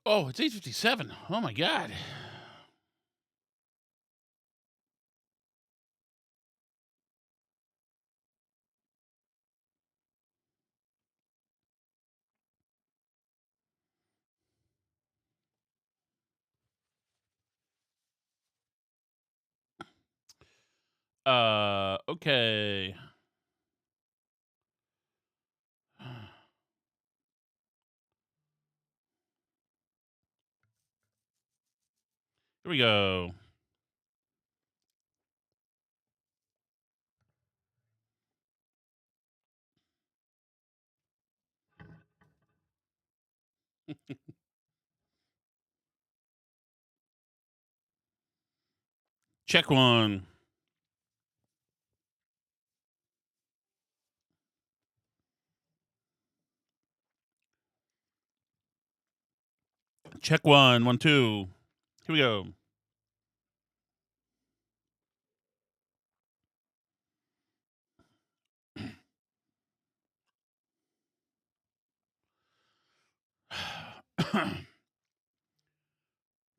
Oh, it's 8:57. Oh my god. Okay. Here we go. Check one. Check one. 1, 2. Here we go.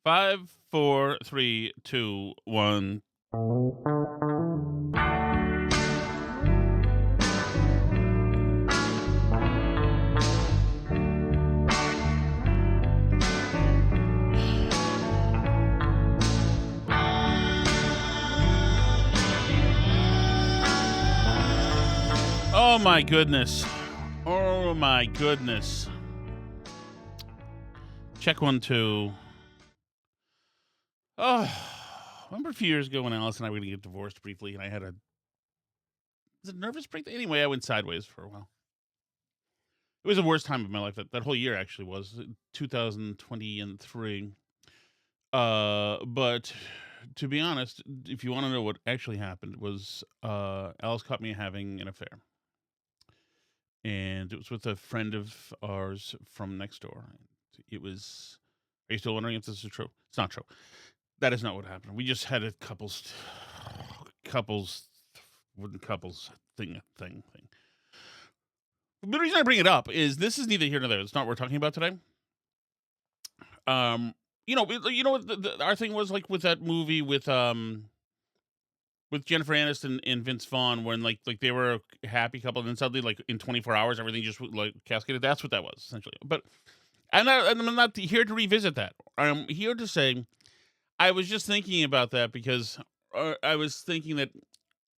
Five, four, three, two, one. Oh my goodness. Oh my goodness. Check 1, 2. Oh, remember a few years ago when Alice and I were going to get divorced briefly, and I had a was it nervous breakdown? Anyway, I went sideways for a while. It was the worst time of my life. That whole year actually was 2023. But to be honest, if you want to know what actually happened, was Alice caught me having an affair, and it was with a friend of ours from next door. It was. Are you still wondering if this is true? It's not true. That is not what happened. We just had a couples, couples thing. But the reason I bring it up is this is neither here nor there. It's not what we're talking about today. Um, what our thing was like with that movie with Jennifer Aniston and Vince Vaughn when like they were a happy couple and then suddenly like in 24 hours everything just like cascaded. That's what that was essentially. But I'm not here to revisit that. I'm here to say I was just thinking about that because I was thinking that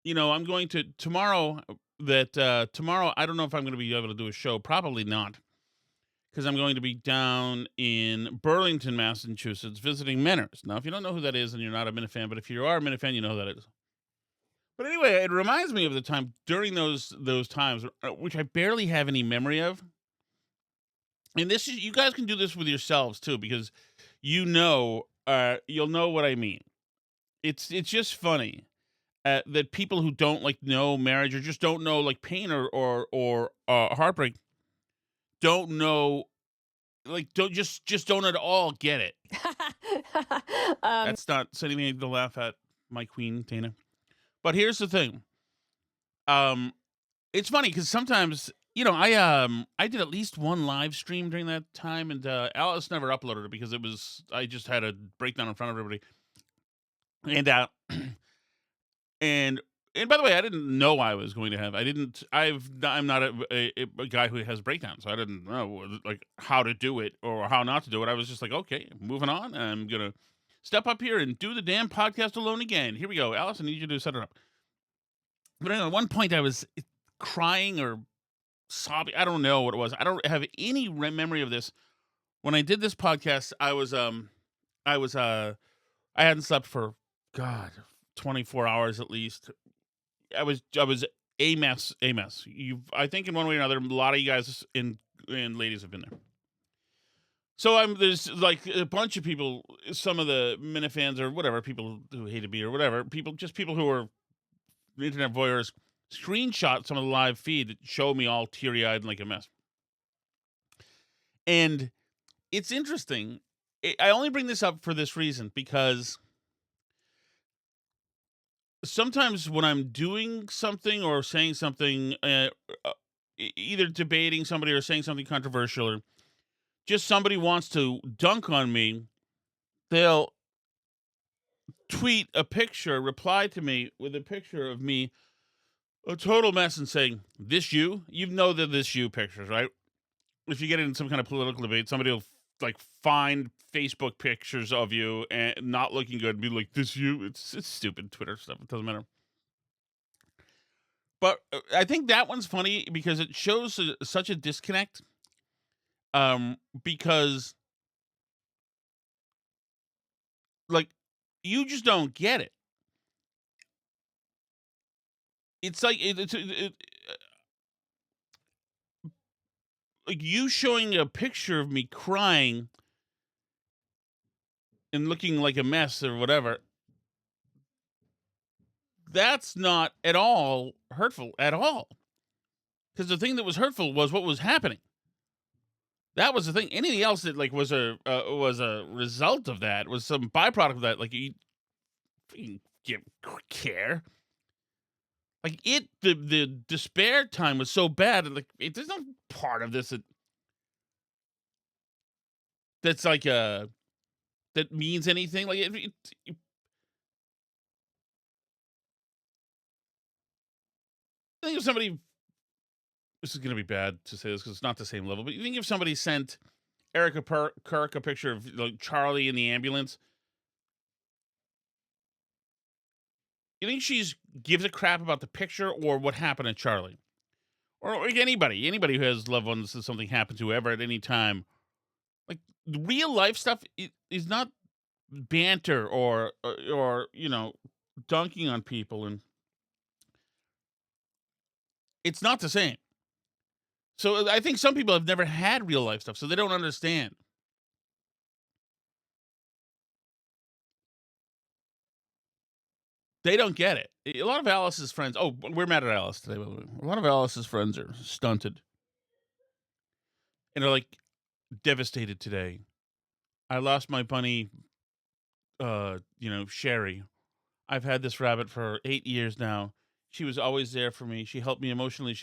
I'm going to tomorrow. Tomorrow I don't know if I'm going to be able to do a show. Probably not because I'm going to be down in Burlington, Massachusetts, visiting Menners. Now, if you don't know who that is, and you're not a Minifan, but if you are a Minifan, you know who that is. But anyway, it reminds me of the time during those times, which I barely have any memory of. And this is you guys can do this with yourselves too, because you'll know what I mean. It's just funny that people who don't like know marriage or just don't know like pain or heartbreak don't know like don't don't at all get it. um, That's not anything to laugh at, my queen Dana. But here's the thing. Um, it's funny because sometimes I did at least one live stream during that time, and Alice never uploaded it because I just had a breakdown in front of everybody, and and and by the way, I didn't know I was going to have. I didn't. I'm not a guy who has breakdowns, so I didn't know like how to do it or how not to do it. I was just like, okay, moving on. I'm gonna step up here and do the damn podcast alone again. Here we go, Alice. I need you to set it up. But anyway, at one point, I was crying or sobbing. I don't know what it was. I don't have any memory of this. When I did this podcast, I was I hadn't slept for God 24 hours at least. I was a mess, a mess. I think in one way or another, a lot of you guys and ladies have been there. So there's like a bunch of people, some of the minifans or whatever, people who hate to be or whatever, people who are internet voyeurs, screenshot some of the live feed that show me all teary eyed and like a mess. And it's interesting. I only bring this up for this reason because sometimes when I'm doing something or saying something, either debating somebody or saying something controversial or just somebody wants to dunk on me, they'll tweet a picture, reply to me with a picture of me, a total mess, and saying, "This you?" You know the "this you" pictures, right? If you get in some kind of political debate, somebody will like find Facebook pictures of you and not looking good and be like, "This you?" It's stupid Twitter stuff. It doesn't matter. But I think that one's funny because it shows such a disconnect. Because like you just don't get it. It's like like you showing a picture of me crying and looking like a mess or whatever. That's not at all hurtful at all. Because the thing that was hurtful was what was happening. That was the thing. Anything else that like was a result of that, was some byproduct of that. Like you freaking give care. Like the despair time was so bad. And like there's no part of this that's like that means anything. Like I think if somebody, this is going to be bad to say this because it's not the same level, but you think if somebody sent Erica Kirk a picture of like Charlie in the ambulance, you think she's gives a crap about the picture or what happened to Charlie? Or like anybody who has loved ones that something happened to ever at any time. Like the real life stuff is not banter or dunking on people, and it's not the same. So I think some people have never had real life stuff, so they don't understand. They don't get it. A lot of Alice's friends, oh, we're mad at Alice today, by the way. A lot of Alice's friends are stunted and are like devastated today. I lost my bunny, Sherry. I've had this rabbit for 8 years now. She was always there for me. She helped me emotionally.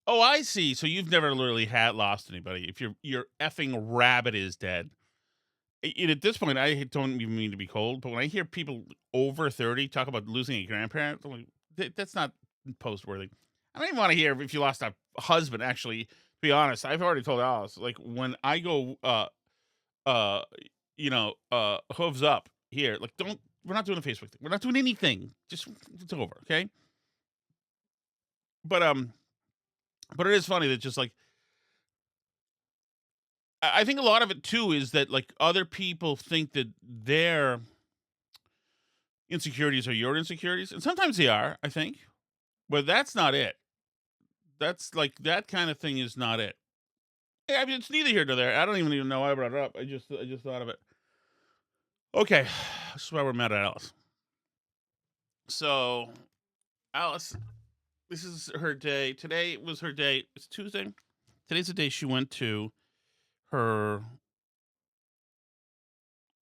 Oh, I see. So you've never literally had lost anybody. If your effing rabbit is dead. And at this point, I don't even mean to be cold, but when I hear people over 30 talk about losing a grandparent, I'm like, that's not post-worthy. I don't even want to hear if you lost a husband, actually. To be honest, I've already told Alice, like, when I go, uh, hooves up here, like, we're not doing a Facebook thing. We're not doing anything. Just, it's over, okay? But, but it is funny that just, like, I think a lot of it, too, is that, like, other people think that their insecurities are your insecurities, and sometimes they are, I think, but that's not it. That's like that kind of thing is not it. Yeah, I mean, it's neither here nor there. I don't even know why I brought it up. I just thought of it. Okay, this is why we're mad at Alice. So, Alice, this is her day. Today was her day. It's Tuesday. Today's the day she went to her.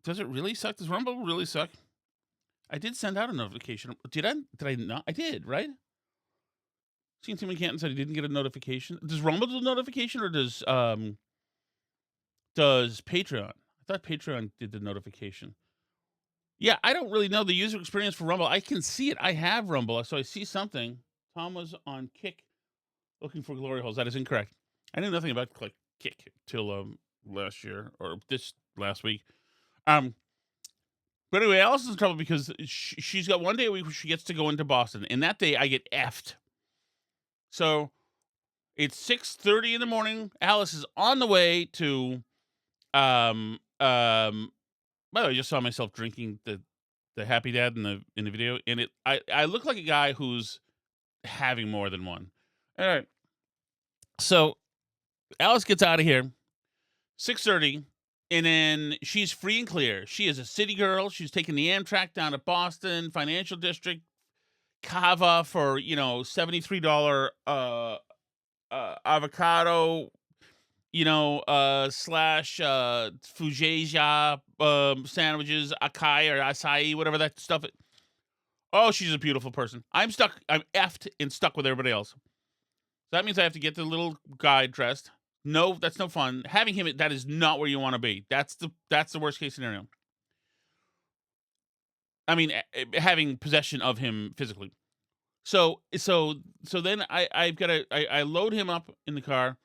Does it really suck? Does Rumble really suck? I did send out a notification. Did I? Did I not? I did, right? Seen Timmy Canton said he didn't get a notification. Does Rumble do a notification or does Patreon? I thought Patreon did the notification. Yeah, I don't really know the user experience for Rumble. I can see it. I have Rumble, so I see something. Tom was on Kick looking for glory holes. That is incorrect. I knew nothing about Kick till last year or this last week. But anyway, Allison's in trouble because she's got one day a week where she gets to go into Boston, and that day I get effed. So it's 6:30 in the morning. Alice is on the way to um um by the way, I just saw myself drinking the Happy Dad in the video, and I look like a guy who's having more than one. All right. So Alice gets out of here 6:30, and then she's free and clear. She is a city girl. She's taking the Amtrak down to Boston Financial District, Cava for $73 avocado, slash fujasia sandwiches, acai or acai, whatever that stuff. Oh, she's a beautiful person. I'm stuck. I'm effed and stuck with everybody else. So that means I have to get the little guy dressed. No, that's no fun. Having him, that is not where you want to be. That's the worst case scenario. I mean, having possession of him physically. So then I've got to I load him up in the car.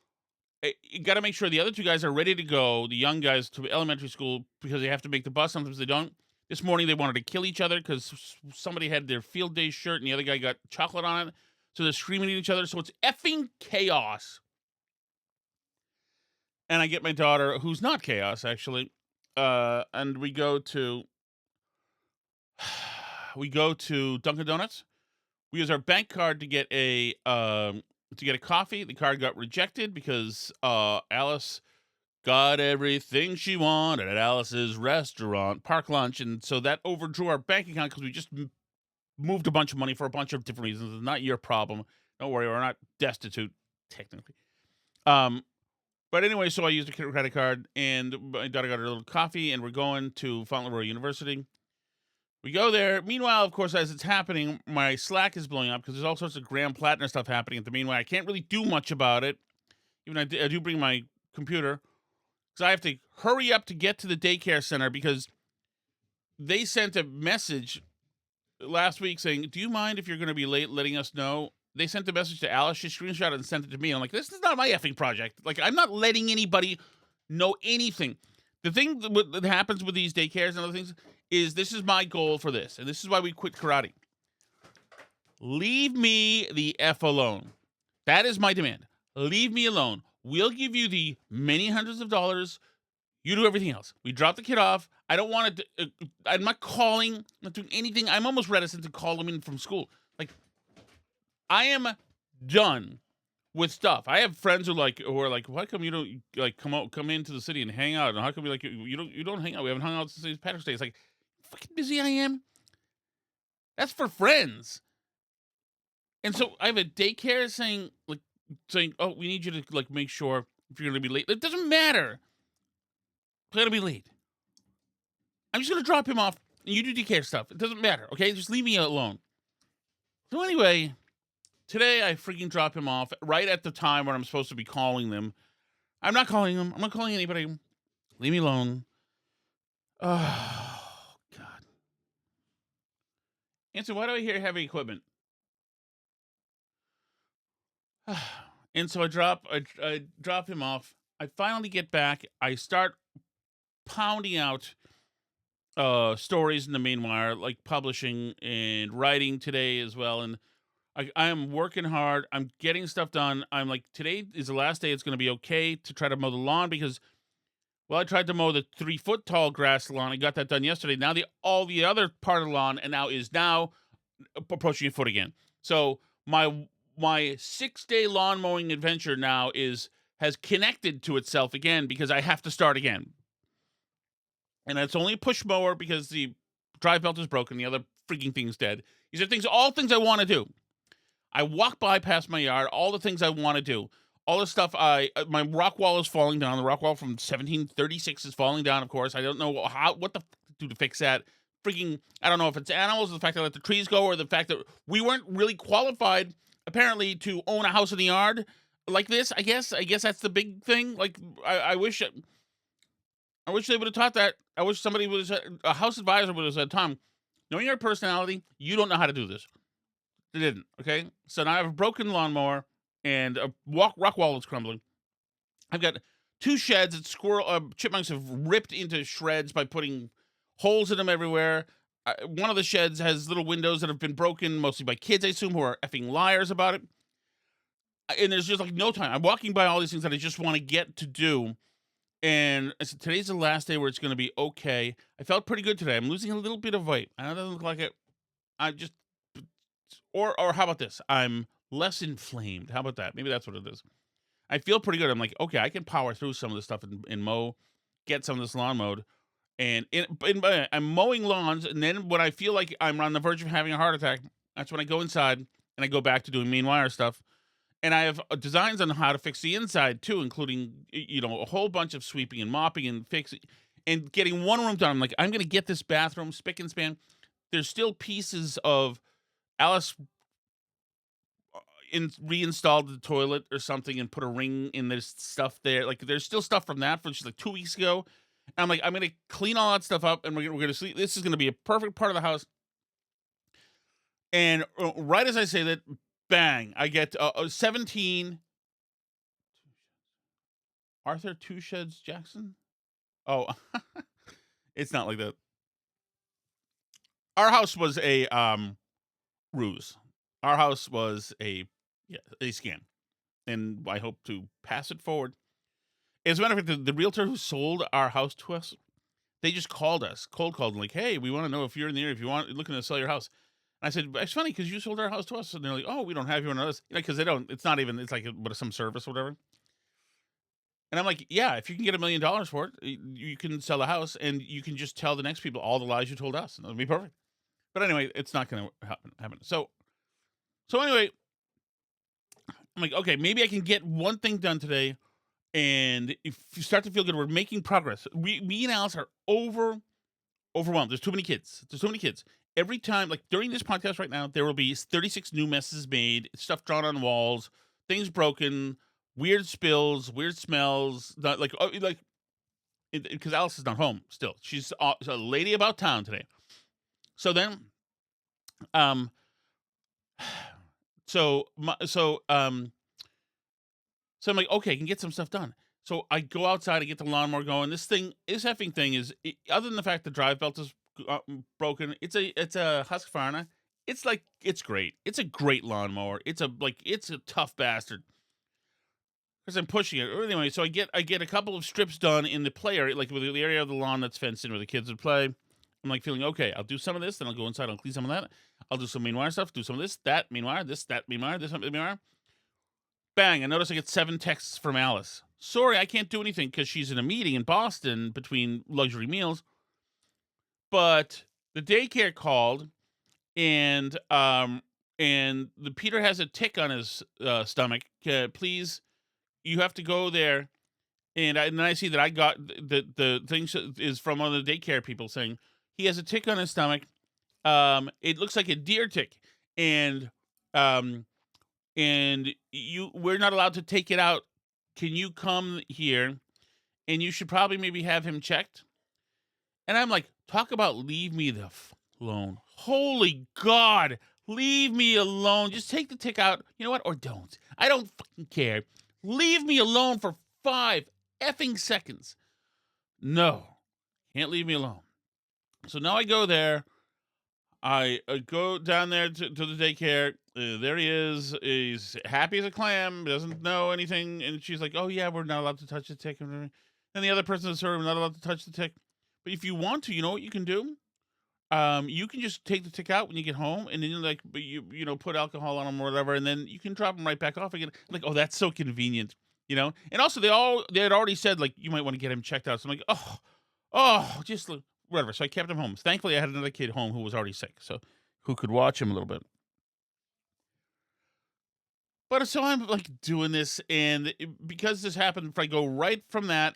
You got to make sure the other two guys are ready to go. The young guys to elementary school because they have to make the bus. Sometimes they don't. This morning they wanted to kill each other because somebody had their field day shirt and the other guy got chocolate on it. So they're screaming at each other. So it's effing chaos. And I get my daughter, who's not chaos actually, and we go to Dunkin' Donuts. We use our bank card to get a coffee. The card got rejected because Alice got everything she wanted at Alice's restaurant, park lunch, and so that overdrew our bank account because we just moved a bunch of money for a bunch of different reasons. It's not your problem. Don't worry, we're not destitute technically. But anyway, so I used a credit card, and my daughter got her little coffee, and we're going to Fauntleroy University. We go there. Meanwhile, of course, as it's happening, my Slack is blowing up because there's all sorts of Graham Platner stuff happening at the meanwhile. I can't really do much about it. Even I do bring my computer because I have to hurry up to get to the daycare center because they sent a message last week saying, "Do you mind if you're going to be late letting us know?" They sent the message to Alice. She screenshot it and sent it to me. I'm like, this is not my effing project. Like, I'm not letting anybody know anything. The thing that happens with these daycares and other things is this is my goal for this, and this is why we quit karate. Leave me the F alone. That is my demand. Leave me alone. We'll give you the many hundreds of dollars. You do everything else. We drop the kid off. I don't want to. I'm not calling. I'm not doing anything. I'm almost reticent to call him in from school. Like, I am done with stuff. I have friends who are like, why come you don't like come into the city and hang out? And how come you don't hang out? We haven't hung out since St. Patrick's Day. It's like, fucking busy I am. That's for friends. And so I have a daycare saying, oh, we need you to like make sure if you're gonna be late. It doesn't matter. I'm gonna be late. I'm just gonna drop him off and you do daycare stuff. It doesn't matter, okay? Just leave me alone. So anyway, today I freaking drop him off right at the time when I'm supposed to be calling them. I'm not calling them. I'm not calling anybody. Leave me alone. Oh God. And so why do I hear heavy equipment? And so I drop him off. I finally get back. I start pounding out stories in the meanwhile, like publishing and writing today as well. And I am working hard. I'm getting stuff done. I'm like, today is the last day. It's going to be okay to try to mow the lawn because, well, I tried to mow the 3-foot tall grass lawn. I got that done yesterday. Now all the other part of the lawn and now approaching a foot again. So my 6-day lawn mowing adventure now has connected to itself again because I have to start again. And it's only a push mower because the drive belt is broken. The other freaking thing's dead. These are all things I want to do. I walk by past my yard, all the things I want to do. All the stuff my rock wall is falling down. The rock wall from 1736 is falling down, of course. I don't know what the f to do to fix that. Freaking, I don't know if it's animals, or the fact that I let the trees go, or the fact that we weren't really qualified, apparently, to own a house in the yard like this. I guess that's the big thing. Like, I wish they would have taught that. I wish somebody was a house advisor would have said, Tom, knowing your personality, you don't know how to do this. They didn't. Okay, so now I have a broken lawnmower and a rock wall that's crumbling. I've got 2 sheds that chipmunks have ripped into shreds by putting holes in them everywhere. One of the sheds has little windows that have been broken, mostly by kids, I assume, who are effing liars about it. And there's just like no time. I'm walking by all these things that I just want to get to do. And I said, today's the last day where it's going to be okay. I felt pretty good today. I'm losing a little bit of weight. I know it doesn't look like it. I just, or how about this? I'm less inflamed. How about that? Maybe that's what it is. I feel pretty good. I'm like, okay, I can power through some of this stuff and mow, get some of this lawn mowed. And I'm mowing lawns. And then when I feel like I'm on the verge of having a heart attack, that's when I go inside and I go back to doing mean wire stuff. And I have designs on how to fix the inside too, including, a whole bunch of sweeping and mopping and fixing and getting one room done. I'm like, I'm going to get this bathroom spick and span. There's still pieces of Alice reinstalled the toilet or something and put a ring in this stuff there. Like, there's still stuff from that from just like 2 weeks ago. And I'm like, I'm gonna clean all that stuff up, and we're gonna sleep. This is gonna be a perfect part of the house. And right as I say that, bang! I get 17 Arthur Two Sheds Jackson. Oh, it's not like that. Our house was a ruse. Our house was a scam, and I hope to pass it forward. As a matter of fact, the realtor who sold our house to us, they just called us, cold called, like, "Hey, we want to know if you're in the area, if looking to sell your house." And I said, "It's funny because you sold our house to us," and they're like, "Oh, we don't have you on us," because they don't. It's not even. It's like some service or whatever. And I'm like, "Yeah, if you can get $1 million for it, you can sell the house, and you can just tell the next people all the lies you told us, and it'll be perfect." But anyway, it's not going to happen. So anyway, I'm like, okay, maybe I can get one thing done today. And if you start to feel good, we're making progress. Me and Alice are overwhelmed. There's too many kids. Every time, like during this podcast right now, there will be 36 new messes made, stuff drawn on walls, things broken, weird spills, weird smells. Not like because Alice is not home still. She's a lady about town today. So then, um, so So I'm like, okay, I can get some stuff done. So I go outside and get the lawnmower going. This effing thing is, other than the fact the drive belt is broken, it's a Husqvarna. It's great. It's a great lawnmower. It's a tough bastard because I'm pushing it. Anyway, so I get a couple of strips done in the play area, like with the area of the lawn that's fenced in where the kids would play. I'm like feeling okay. I'll do some of this, then I'll go inside. I'll clean some of that. I'll do some meanwhile stuff. Do some of this, that meanwhile, this, that meanwhile, this, meanwhile. Bang, I notice I get 7 texts from Alice. Sorry, I can't do anything because she's in a meeting in Boston between luxury meals. But the daycare called, and the Peter has a tick on his stomach. Please, you have to go there. And then I see that I got the thing is from one of the daycare people saying he has a tick on his stomach. It looks like a deer tick, and we're not allowed to take it out. Can you come here? And you should probably maybe have him checked. And I'm like, talk about leave me the alone. Holy God, leave me alone. Just take the tick out. You know what? Or don't. I don't fucking care. Leave me alone for 5 effing seconds. No, can't leave me alone. So now I go there. I go down there to the daycare. There he is. He's happy as a clam. Doesn't know anything. And she's like, "Oh yeah, we're not allowed to touch the tick." And the other person is her. We're not allowed to touch the tick. But if you want to, you know what you can do. You can just take the tick out when you get home, and then you put alcohol on them or whatever, and then you can drop them right back off again. I'm like, oh, that's so convenient, And also, they had already said like you might want to get him checked out. So I'm like, just whatever. So I kept him home. Thankfully, I had another kid home who was already sick, so who could watch him a little bit. But so I'm like doing this, and because this happened, if I go right from that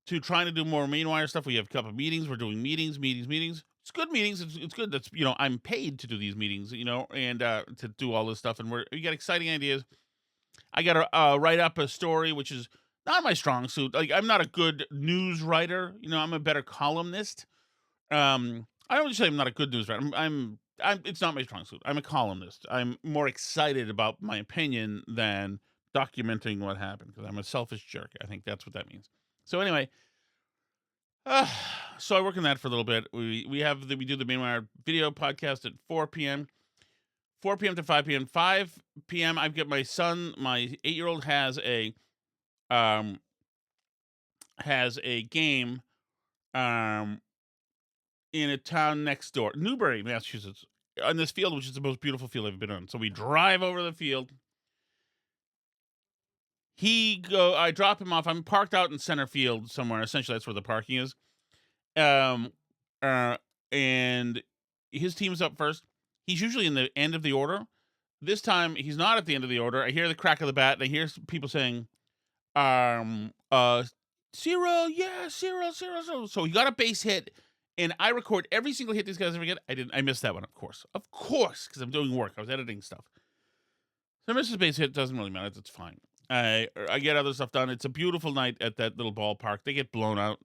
to trying to do more Mainwire stuff, we have a couple of meetings. We're doing meetings. It's good meetings. It's good. That's I'm paid to do these meetings, and to do all this stuff, and we got exciting ideas. I got to write up a story, which is not my strong suit. Like I'm not a good news writer. I'm a better columnist. I don't say I'm not a good news writer. I'm it's not my strong suit. I'm a columnist. I'm more excited about my opinion than documenting what happened because I'm a selfish jerk. I think that's what that means. So anyway, so I work on that for a little bit. We do the Mainwire video podcast at 4 p.m. 4 p.m. to 5 p.m. 5 p.m. I've got my son, my 8-year-old has a game in a town next door, Newbury, Massachusetts, on this field, which is the most beautiful field I've been on. So we drive over the field. I drop him off. I'm parked out in center field somewhere. Essentially, that's where the parking is. And his team's up first. He's usually in the end of the order. This time, he's not at the end of the order. I hear the crack of the bat, and I hear people saying, Cyril, yeah, Cyril. So he got a base hit, and I record every single hit these guys ever get. I missed that one, of course, because I'm doing work. I was editing stuff. So Mrs. Base hit doesn't really matter. It's fine. I get other stuff done. It's a beautiful night at that little ballpark. They get blown out.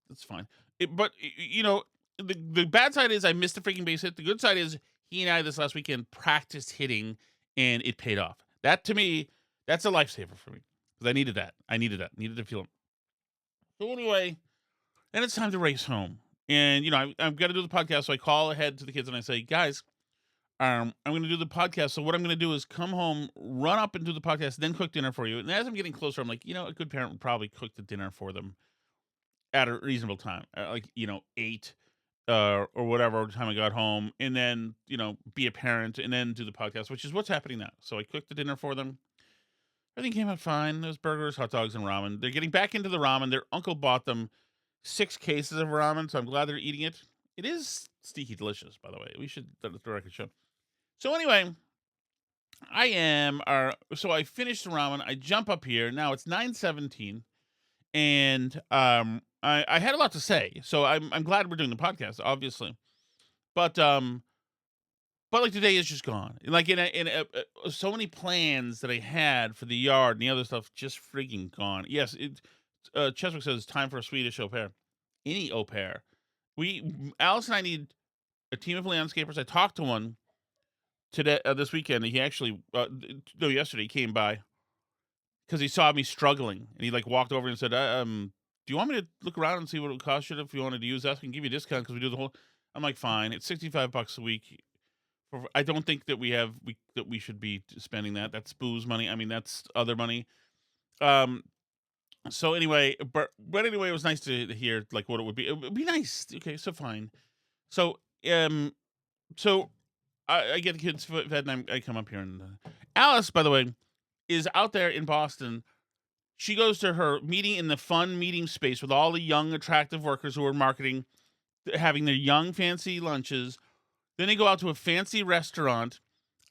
It's fine. The bad side is I missed the freaking base hit. The good side is he and I this last weekend practiced hitting, and it paid off. That to me, that's a lifesaver for me because I needed that. I needed that. Needed to feel it. So anyway, then it's time to race home, and I've got to do the podcast. So I call ahead to the kids and I say, guys, I'm going to do the podcast. So what I'm going to do is come home, run up and do the podcast, then cook dinner for you. And as I'm getting closer, I'm like, a good parent would probably cook the dinner for them at a reasonable time, 8 or whatever time I got home, and then be a parent and then do the podcast, which is what's happening now. So I cooked the dinner for them. Everything came out fine. There's burgers, hot dogs, and ramen. They're getting back into the ramen. Their uncle bought them 6 cases of ramen, so I'm glad they're eating it. It is stinky delicious, by the way. We should do the record show. So anyway, so I finished the ramen. I jump up here. Now it's 9:17, and I had a lot to say. So I'm glad we're doing the podcast, obviously. But like today is just gone. Like so many plans that I had for the yard and the other stuff just freaking gone. Yes, Cheswick says it's time for a Swedish au pair. Any au pair. Alice and I need a team of landscapers. I talked to one today, this weekend. He actually, yesterday he came by because he saw me struggling, and he walked over and said, "Do you want me to look around and see what it would cost you if you wanted to use us? I can give you a discount because we do the whole." I'm like, "Fine." It's $65 a week. I don't think that we should be spending that. That's booze money. I mean, that's other money. So anyway, but anyway, it was nice to hear what it would be. It would be nice. Okay, so fine. So so I get the kids fed, and I come up here, and Alice, by the way, is out there in Boston. She goes to her meeting in the fun meeting space with all the young, attractive workers who are marketing, having their young, fancy lunches. Then they go out to a fancy restaurant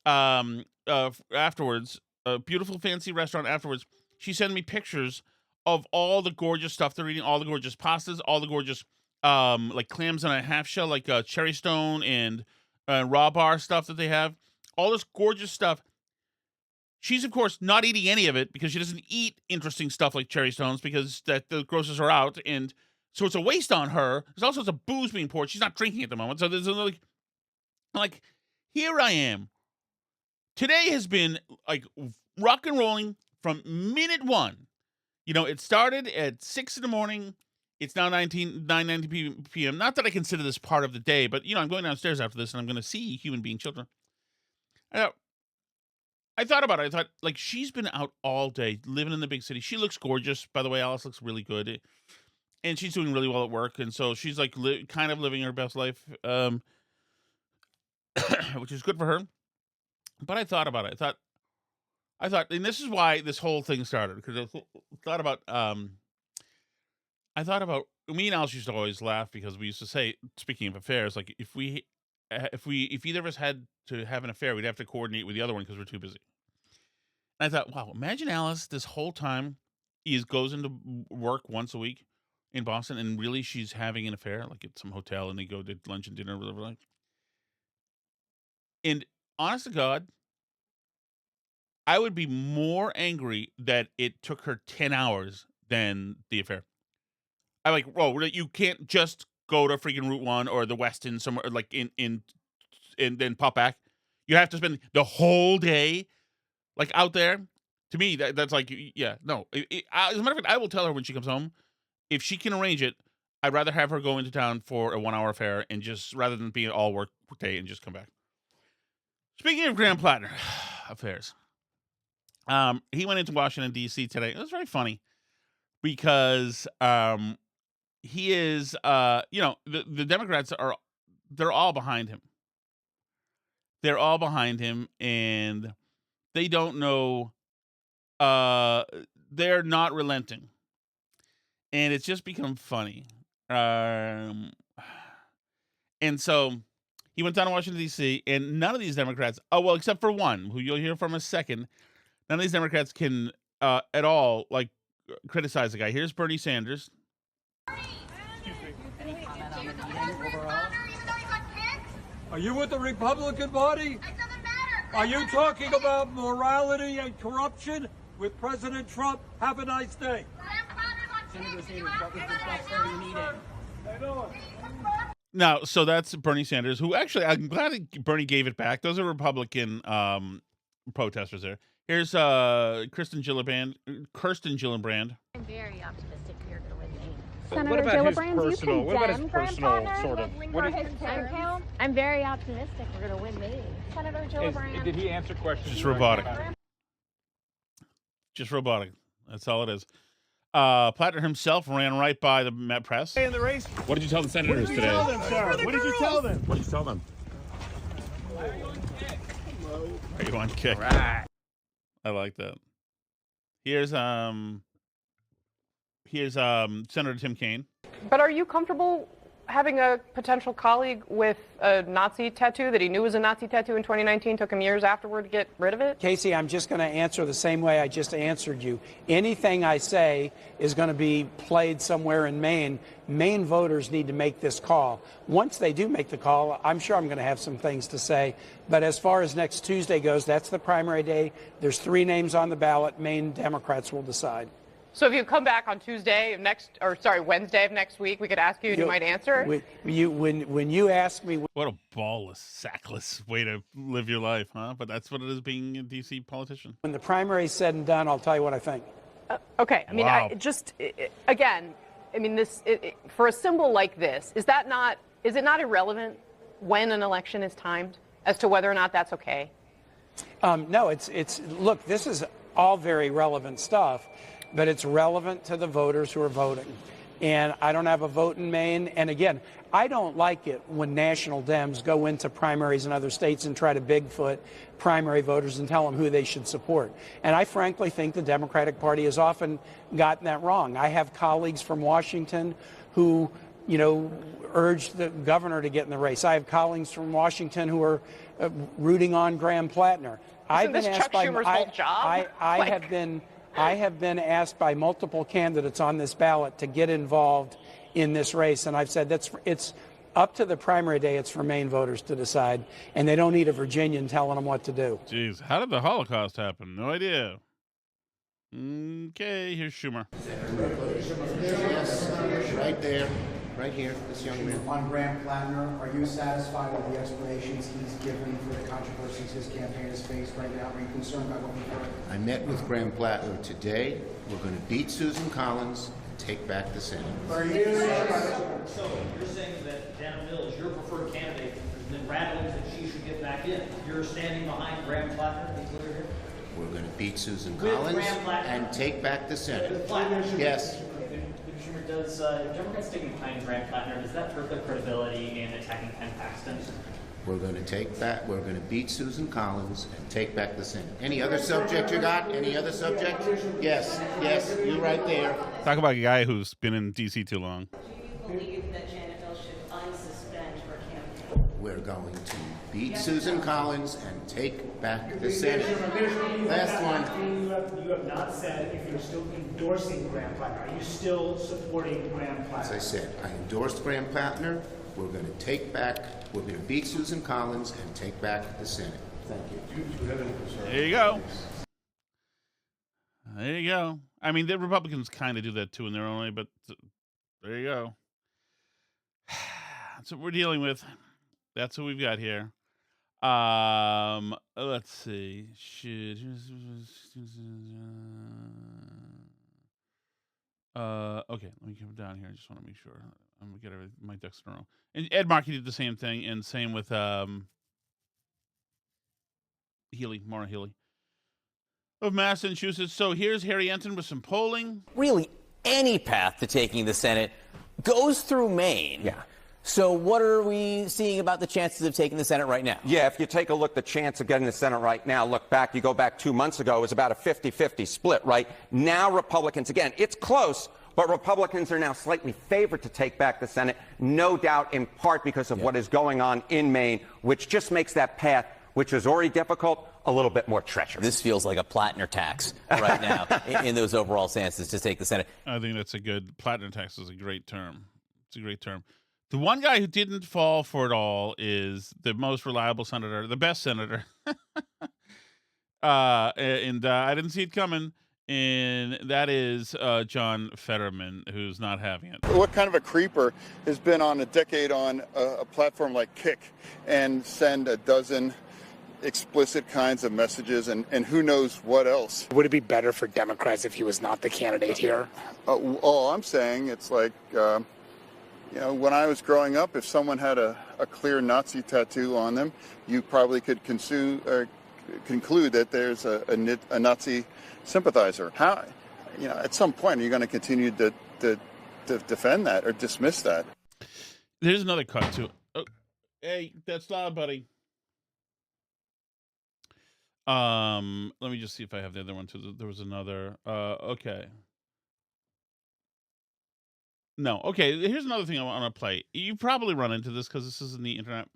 afterwards, a beautiful, fancy restaurant afterwards. She sent me pictures of all the gorgeous stuff they're eating, all the gorgeous pastas, all the gorgeous clams on a half shell, cherry stone and raw bar stuff that they have, all this gorgeous stuff. She's, of course, not eating any of it because she doesn't eat interesting stuff like cherry stones because the grocers are out, and so it's a waste on her. There's all sorts of booze being poured. She's not drinking at the moment, so there's here I am. Today has been rock and rolling from minute one. It started at 6 in the morning. It's now 9:90 p.m. Not that I consider this part of the day, but I'm going downstairs after this and I'm going to see human being children. I thought about it. I thought she's been out all day living in the big city. She looks gorgeous, by the way. Alice looks really good, and she's doing really well at work. And so she's kind of living her best life, which is good for her. But I thought about it. I thought, and this is why this whole thing started, because I thought about me and Alice used to always laugh because we used to say, speaking of affairs, if either of us had to have an affair, we'd have to coordinate with the other one because we're too busy. And I thought, wow, imagine Alice this whole time goes into work once a week in Boston, and really she's having an affair, at some hotel, and they go to lunch and dinner, or whatever. And honest to God, I would be more angry that it took her 10 hours than the affair. I'm like, whoa, you can't just go to freaking Route 1 or the Westin somewhere and then pop back. You have to spend the whole day out there. To me, that's yeah, no. As a matter of fact, I will tell her when she comes home, if she can arrange it, I'd rather have her go into town for a 1-hour affair and just, rather than being all work day, and just come back. Speaking of Graham Platner affairs, he went into Washington, D.C. today. It was very funny because he is, the Democrats they're all behind him. They're all behind him, and they don't know, they're not relenting. And it's just become funny. And so he went down to Washington, D.C., and none of these Democrats, except for one, who you'll hear from in a second, none of these Democrats can at all criticize the guy. Here's Bernie Sanders. Any comment on the meeting overall? Are you with the Republican Party? It doesn't matter. Are you talking about morality and corruption with President Trump? Have a nice day. Senator Sanders, what was discussed during the meeting? Now, so that's Bernie Sanders, who actually, I'm glad that Bernie gave it back. Those are Republican protesters there. Here's Kirsten Gillibrand. I'm very optimistic we're going to win Maine. Senator Gillibrand, do you condemn Graham Platner sort of? for his campaign? I'm very optimistic we're going to win Maine. Senator Gillibrand. Did he answer questions? Just robotic. Just robotic. That's all it is. Platner himself ran right by the Met Press. In the race. What did you tell the senators today? What did you tell them? What did you tell them? Are you on kick? Right. I like that. Here's Senator Tim Kaine. But are you comfortable having a potential colleague with a Nazi tattoo that he knew was a Nazi tattoo in 2019, took him years afterward to get rid of it? Casey, I'm just going to answer the same way I just answered you. Anything I say is going to be played somewhere in Maine. Maine voters need to make this call. Once they do make the call, I'm sure I'm going to have some things to say. But as far as next Tuesday goes, that's the primary day. There's 3 names on the ballot. Maine Democrats will decide. So if you come back on Wednesday of next week, we could ask you and you might answer? When you ask me... What a ballless, sackless way to live your life, huh? But that's what it is being a D.C. politician. When the primary is said and done, I'll tell you what I think. Okay. I mean, Wow. For a symbol like this, is it not irrelevant when an election is timed as to whether or not that's okay? No, look, this is all very relevant stuff, but it's relevant to the voters who are voting. And I don't have a vote in Maine. And again, I don't like it when national Dems go into primaries in other states and try to Bigfoot primary voters and tell them who they should support. And I frankly think the Democratic Party has often gotten that wrong. I have colleagues from Washington who, urged the governor to get in the race. I have colleagues from Washington who are rooting on Graham Platner. Isn't this Chuck Schumer's whole job? I have been asked by multiple candidates on this ballot to get involved in this race, and I've said it's up to the primary day. It's for Maine voters to decide, and they don't need a Virginian telling them what to do. Jeez, how did the Holocaust happen? No idea. Okay, here's Schumer. Yes, right there, right here, this young man. On Graham Platner, are you satisfied with the explanations he's given for the controversies his campaign has faced right now? Are you concerned about going forward? I met with Graham Platner today. We're going to beat Susan Collins and take back the Senate. So you're saying that Dana Mill is your preferred candidate, and then rattlings that she should get back in. You're standing behind Graham Platner? We're going to beat Susan Collins and take back the Senate. Yes. Does Democrats taking behind Graham Platner, does that hurt their credibility in attacking Ken Paxton? We're going to beat Susan Collins and take back the Senate. Any other subject you got? Any other subject? Yes, you right there. Talk about a guy who's been in D.C. too long. Do you believe that Janet Hill should unsuspend her campaign? We're going to beat Susan Collins and take back the Senate. Last one. You have not said if you're still endorsing Graham Platner. Are you still supporting Graham Platner? As I said, I endorsed Graham Platner. We're going to beat Susan Collins and take back the Senate. Thank you. There you go. There you go. I mean, the Republicans kind of do that too in their own way, but there you go. That's what we're dealing with. That's what we've got here. Let's see. Okay, let me come down here. I just want to make sure I'm gonna get my ducks in a row. And Ed Markey did the same thing, and same with Maura Healey of Massachusetts. So here's Harry Enton with some polling. Really, any path to taking the Senate goes through Maine. Yeah. So what are we seeing about the chances of taking the Senate right now? Yeah, if you take a look, the chance of getting the Senate right now, you go back 2 months ago, it was about a 50-50 split, right? Now Republicans, again, it's close, but Republicans are now slightly favored to take back the Senate, no doubt in part because of what is going on in Maine, which just makes that path, which is already difficult, a little bit more treacherous. This feels like a Platner tax right now in those overall stances to take the Senate. I think that's a good, Platner tax is a great term. It's a great term. The one guy who didn't fall for it all is the most reliable senator, the best senator. And I didn't see it coming. And that is John Fetterman, who's not having it. What kind of a creeper has been on a decade on a platform like Kick and send a dozen explicit kinds of messages and who knows what else? Would it be better for Democrats if he was not the candidate here? All I'm saying, it's like, when I was growing up, if someone had a clear Nazi tattoo on them, you probably could conclude that there's a Nazi sympathizer. How, at some point, are you going to continue to defend that or dismiss that? There's another cut to it. Oh, hey, that's loud, buddy. Let me just see if I have the other one too. There was another. Okay. No, okay. Here's another thing I want to play. You probably run into this because this is in the internet.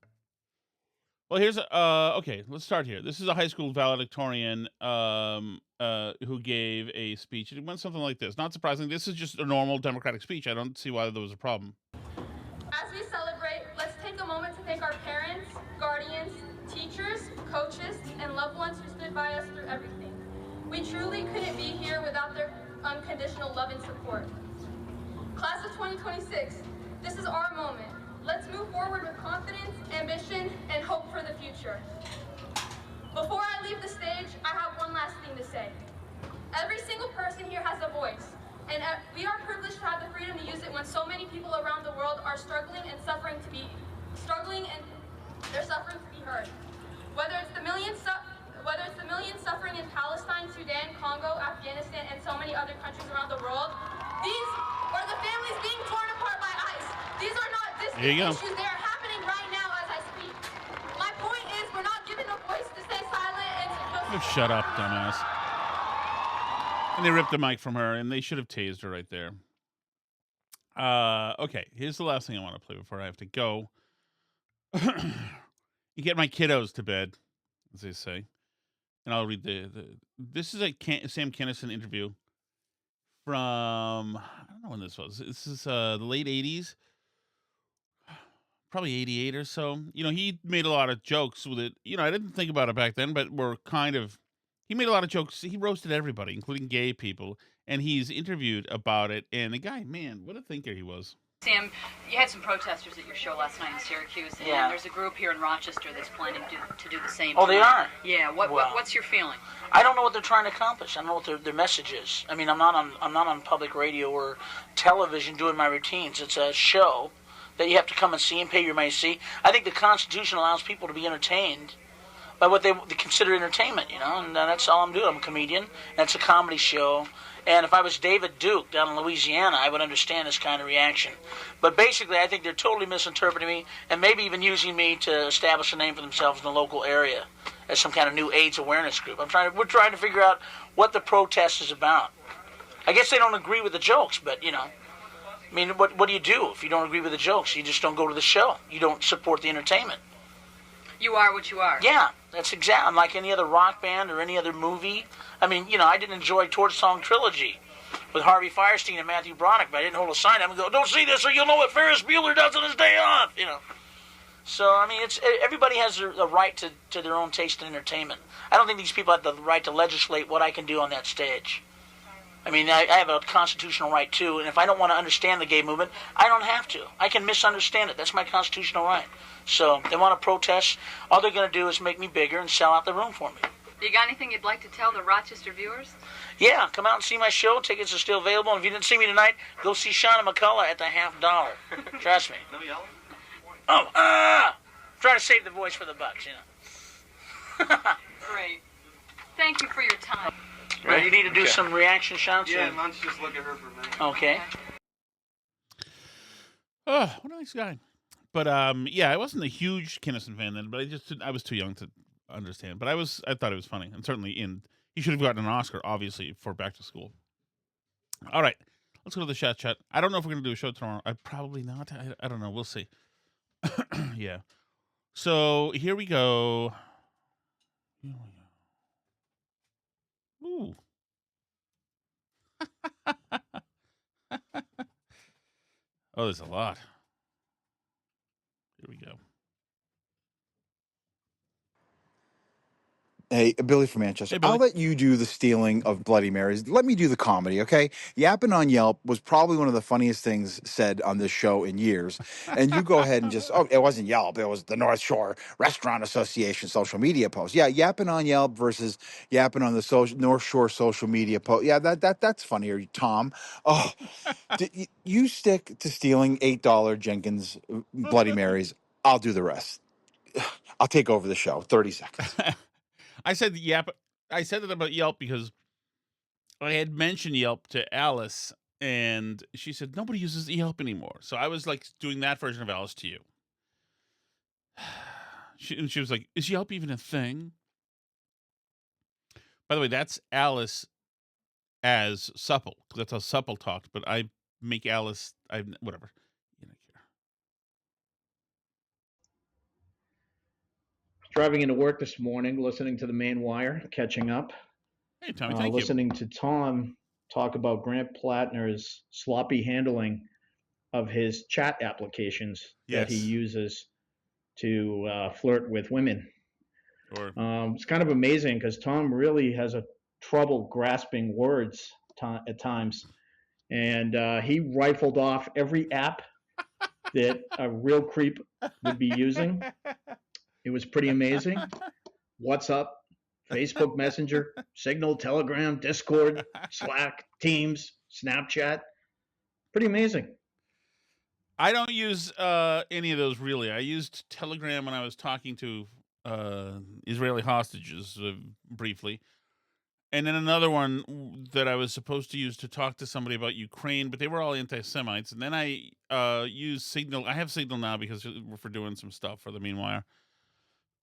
Well, here's okay. Let's start here. This is a high school valedictorian who gave a speech. It went something like this. Not surprising. This is just a normal Democratic speech. I don't see why there was a problem. As we celebrate, let's take a moment to thank our parents, guardians, teachers, coaches, and loved ones who stood by us through everything. We truly couldn't be here without their unconditional love and support. Class of 2026, this is our moment. Let's move forward with confidence, ambition, and hope for the future. Before I leave the stage, I have one last thing to say. Every single person here has a voice, and we are privileged to have the freedom to use it when so many people around the world are struggling and they're suffering to be heard. Whether it's the millions suffering in Palestine, Sudan, Congo, Afghanistan, and so many other countries around the world, these are the families being torn apart by ICE. These are not distant issues. They are happening right now as I speak. My point is, we're not given a voice to stay silent and to Shut up, dumbass. And they ripped the mic from her, and they should have tased her right there. Okay, here's the last thing I want to play before I have to go. You get my kiddos to bed, as they say. And I'll read this is a Sam Kinison interview from, I don't know when this was. This is the late 80s. Probably 88 or so. He made a lot of jokes with it. I didn't think about it back then, but he made a lot of jokes. He roasted everybody, including gay people. And he's interviewed about it. And the guy, man, what a thinker he was. Sam, you had some protesters at your show last night in Syracuse, and there's a group here in Rochester that's planning to do the same. Oh, they are? Yeah. What's your feeling? I don't know what they're trying to accomplish. I don't know what their message is. I mean, I'm not on public radio or television doing my routines. It's a show that you have to come and see and pay your money to see. I think the Constitution allows people to be entertained by what they consider entertainment, and that's all I'm doing. I'm a comedian, and it's a comedy show. And if I was David Duke down in Louisiana, I would understand this kind of reaction. But basically, I think they're totally misinterpreting me and maybe even using me to establish a name for themselves in the local area as some kind of new AIDS awareness group. We're trying to figure out what the protest is about. I guess they don't agree with the jokes, but, I mean, what do you do if you don't agree with the jokes? You just don't go to the show. You don't support the entertainment. You are what you are. Yeah, that's exactly. I'm like any other rock band or any other movie. I mean, I didn't enjoy Torch Song Trilogy with Harvey Fierstein and Matthew Broderick, but I didn't hold a sign up and go, "Don't see this or you'll know what Ferris Bueller does on his day off," So, I mean, everybody has a right to their own taste in entertainment. I don't think these people have the right to legislate what I can do on that stage. I mean, I have a constitutional right, too, and if I don't want to understand the gay movement, I don't have to. I can misunderstand it. That's my constitutional right. So, they want to protest. All they're going to do is make me bigger and sell out the room for me. You got anything you'd like to tell the Rochester viewers? Yeah, come out and see my show. Tickets are still available. And if you didn't see me tonight, go see Shauna McCullough at the $50. Trust me. Let me yell. Trying to save the voice for the bucks, Great. Thank you for your time. Right, you need to do some reaction shots? Yeah, let's just look at her for a minute. Okay. Oh, what a nice guy. But yeah, I wasn't a huge Kinison fan then, but I was too young to understand. But I thought it was funny, and certainly he should have gotten an Oscar, obviously, for Back to School. All right, let's go to the chat. I don't know if we're gonna do a show tomorrow. Probably not. I don't know. We'll see. Yeah. So here we go. Ooh. Oh, there's a lot. Hey, Billy from Manchester. Hey, Billy. I'll let you do the stealing of Bloody Marys. Let me do the comedy, okay? Yapping on Yelp was probably one of the funniest things said on this show in years. And you go ahead and just, oh, it wasn't Yelp. It was the North Shore Restaurant Association social media post. Yeah, yapping on Yelp versus yapping on the North Shore social media post. Yeah, that's funnier, Tom. Oh, you stick to stealing $8 Jenkins Bloody Marys. I'll do the rest. I'll take over the show. 30 seconds. I said that about Yelp because I had mentioned Yelp to Alice, and she said nobody uses Yelp anymore. So I was like doing that version of Alice to you. She was like, "Is Yelp even a thing?" By the way, that's Alice as Supple. That's how Supple talked. But I make Alice. Whatever. Driving into work this morning, listening to the main wire, catching up. Hey, Tommy, thank you. Listening to Tom talk about Graham Platner's sloppy handling of his chat applications that he uses to flirt with women. Sure. It's kind of amazing because Tom really has a trouble grasping words at times. And he rifled off every app that a real creep would be using. It was pretty amazing. WhatsApp, Facebook Messenger, Signal, Telegram, Discord, Slack, Teams, Snapchat. Pretty amazing. I don't use any of those really. I used Telegram when I was talking to Israeli hostages briefly. And then another one that I was supposed to use to talk to somebody about Ukraine, but they were all anti-Semites. And then I used Signal. I have Signal now because we're for doing some stuff for the Meanwhile.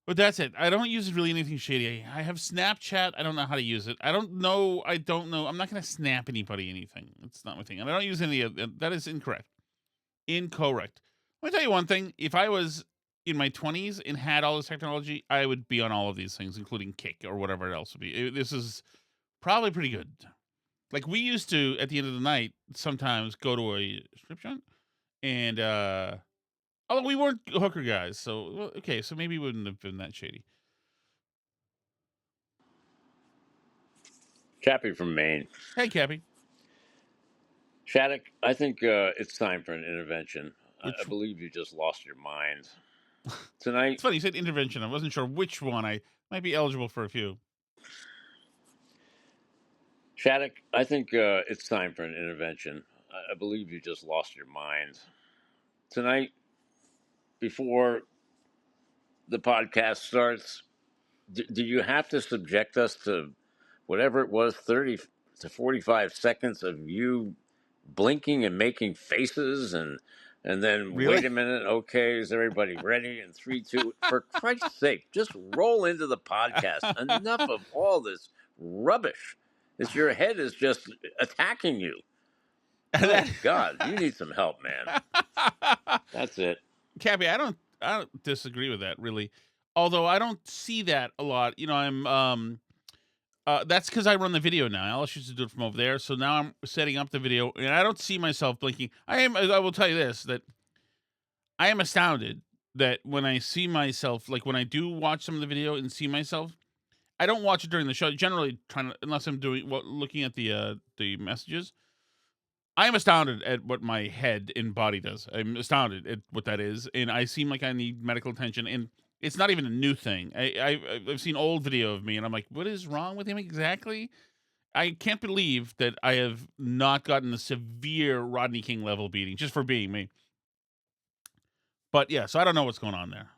But that's it. I don't use really anything shady. I have Snapchat. I don't know how to use it. I don't know. I'm not going to snap anybody anything. It's not my thing. And I don't use any of that. That is incorrect. Incorrect. Let me tell you one thing. If I was in my 20s and had all this technology, I would be on all of these things, including Kick or whatever else would be. This is probably pretty good. Like we used to, at the end of the night, sometimes go to a strip joint and although we weren't hooker guys, so okay, so maybe it wouldn't have been that shady. Cappy from Maine. Hey, Cappy. Shattuck, I think it's time for an intervention. I believe you just lost your mind. Tonight. It's funny, you said intervention. I wasn't sure which one. I might be eligible for a few. Shattuck, I think it's time for an intervention. I believe you just lost your mind. Tonight, before the podcast starts, do you have to subject us to whatever it was, 30 to 45 seconds of you blinking and making faces and then really? Wait a minute, okay, is everybody ready? And 3, 2, for Christ's sake, just roll into the podcast. Enough of all this rubbish. Your head is just attacking you. Oh God, you need some help, man. That's it. Cappy, I don't disagree with that really. Although I don't see that a lot. You know, I'm that's because I run the video now. Alice used to do it from over there, so now I'm setting up the video, and I don't see myself blinking. I will tell you this, that I am astounded that when I see myself, like when I do watch some of the video and see myself, I don't watch it during the show. Generally, unless I'm looking at the messages. I am astounded at what my head and body does. I'm astounded at what that is, and I seem like I need medical attention. And it's not even a new thing. I've seen old video of me, and I'm like, what is wrong with him exactly? I can't believe that I have not gotten a severe Rodney King level beating just for being me. But yeah, so I don't know what's going on there.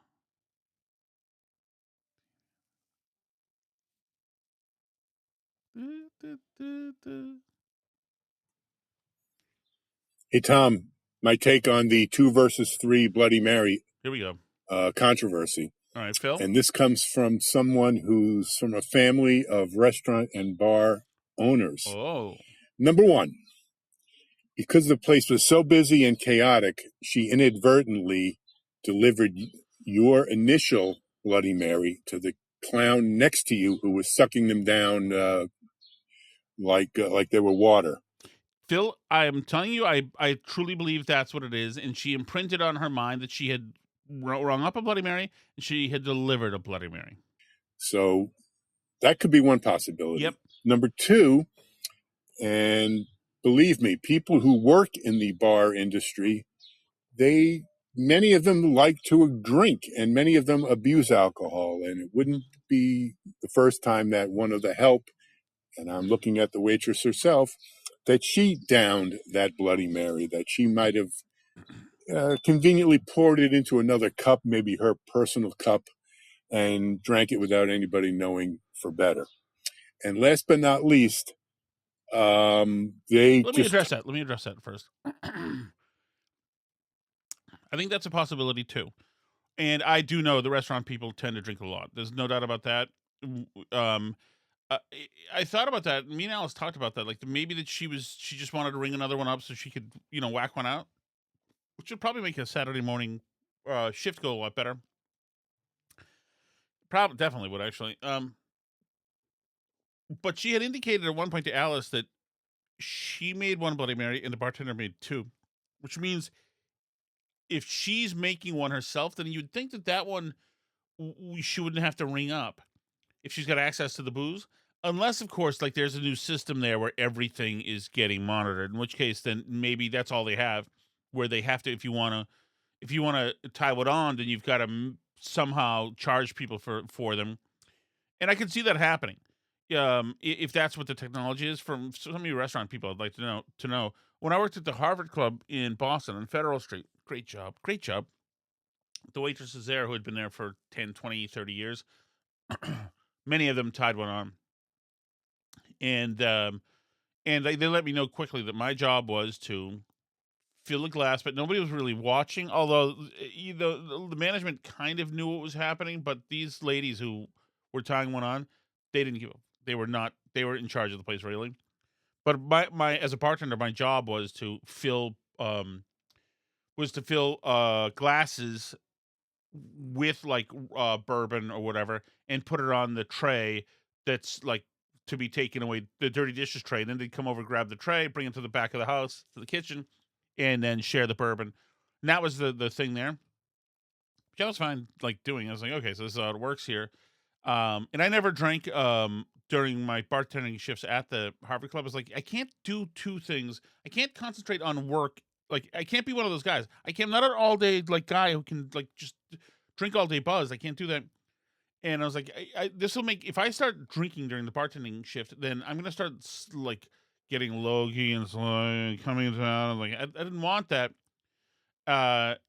Hey, Tom, my take on the 2 versus 3 Bloody Mary. Here we go. Controversy. All right, Phil. And this comes from someone who's from a family of restaurant and bar owners. Oh. Number one, because the place was so busy and chaotic, she inadvertently delivered your initial Bloody Mary to the clown next to you who was sucking them down like they were water. Phil, I am telling you, I truly believe that's what it is. And she imprinted on her mind that she had rung up a Bloody Mary and she had delivered a Bloody Mary. So That could be one possibility. Yep. Number two, and believe me, people who work in the bar industry, many of them like to drink, and many of them abuse alcohol. And it wouldn't be the first time that one of the help, and I'm looking at the waitress herself, that she downed that Bloody Mary, that she might have conveniently poured it into another cup, maybe her personal cup, and drank it without anybody knowing for better. And last but not least, Let me address that first. I think that's a possibility too. And I do know the restaurant people tend to drink a lot. There's no doubt about that. I thought about that. Me and Alice talked about that. Like maybe that she just wanted to ring another one up so she could, whack one out, which would probably make a Saturday morning shift go a lot better. Probably, definitely would actually. But she had indicated at one point to Alice that she made one Bloody Mary and the bartender made two, which means if she's making one herself, then you'd think that one she wouldn't have to ring up if she's got access to the booze. Unless, of course, like there's a new system there where everything is getting monitored. In which case, then maybe that's all they have, where they have to. If you want to tie one on, then you've got to somehow charge people for them. And I can see that happening. If that's what the technology is. From some of you restaurant people, I'd like to know. When I worked at the Harvard Club in Boston on Federal Street, great job. The waitresses there who had been there for 10, 20, 30 years, many of them tied one on. And they let me know quickly that my job was to fill a glass, but nobody was really watching. Although the management kind of knew what was happening, but these ladies who were tying one on, they didn't give up. They were not. They were in charge of the place, really. But my as a bartender, my job was to fill glasses with like bourbon or whatever, and put it on the tray that's like to be taken away, the dirty dishes tray. And then they'd come over, grab the tray, bring it to the back of the house, to the kitchen, and then share the bourbon. And that was the thing there. Which I was fine like doing. I was like, okay, so this is how it works here. And I never drank during my bartending shifts at the Harvard Club. I was like, I can't do two things. I can't concentrate on work. Like, I can't be one of those guys. I'm not an all day like guy who can like just drink all day buzz. I can't do that. And I was like, this will make, if I start drinking during the bartending shift, then I'm gonna start like getting low-key and slow, coming down. Like I didn't want that,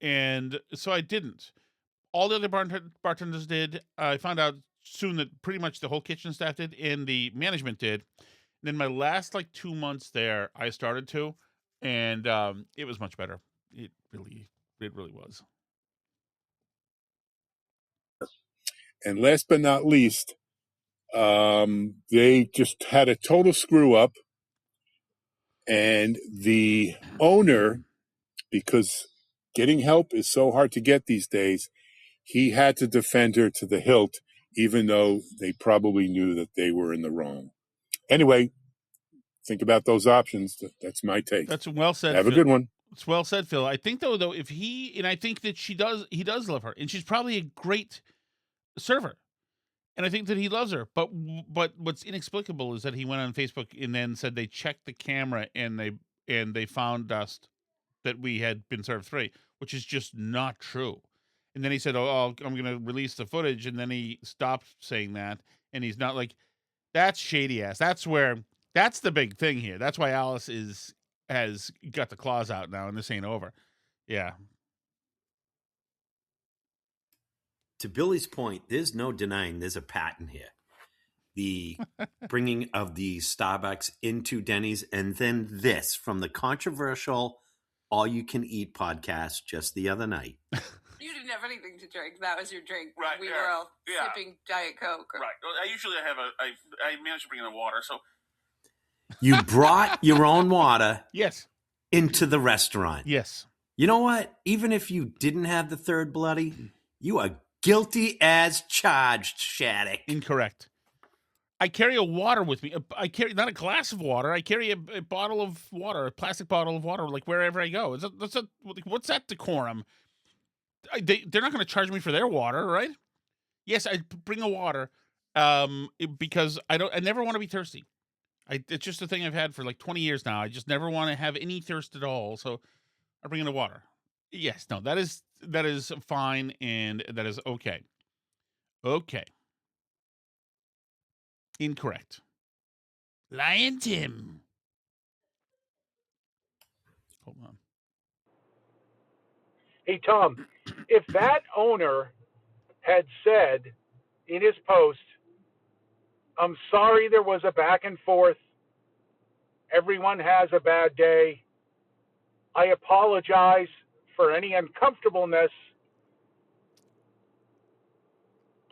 and so I didn't. All the other bartenders did. I found out soon that pretty much the whole kitchen staff did, and the management did. And then my last like 2 months there, I started to, and it was much better. It really was. And last but not least, they just had a total screw up, and the owner, because getting help is so hard to get these days, he had to defend her to the hilt, even though they probably knew that they were in the wrong. Anyway, think about those options. That's my take. That's well said. Have Phil. a good one. It's well said, Phil. I think though, if and I think that he does love her, and she's probably a great server, and I think that he loves her. But what's inexplicable is that he went on Facebook and then said they checked the camera and they found us that we had been served free, which is just not true. And then he said, "Oh, I'm going to release the footage," and then he stopped saying that, and he's not like, that's shady ass. That's the big thing here. That's why Alice has got the claws out now, and this ain't over. Yeah. To Billy's point, there's no denying there's a pattern here. The bringing of the Starbucks into Denny's, and then this from the controversial All You Can Eat podcast just the other night. You didn't have anything to drink. That was your drink. Right. We were all sipping Diet Coke. Right. I usually I managed to bring in water, so. You brought your own water. Yes. Into the restaurant. Yes. You know what? Even if you didn't have the third bloody, you are guilty as charged, Shattuck. Incorrect. I carry a water with me. I carry not a glass of water. I carry a bottle of water, a plastic bottle of water, like wherever I go. What's that decorum? They're not going to charge me for their water, right? Yes, I bring a water. Because I never want to be thirsty. It's just a thing I've had for like 20 years now. I just never want to have any thirst at all. So I bring in the water. Yes, no, that is fine, and that is okay. Okay. Incorrect. Lion Tim. Hold on. Hey, Tom, if that owner had said in his post, I'm sorry there was a back and forth. Everyone has a bad day. I apologize for any uncomfortableness.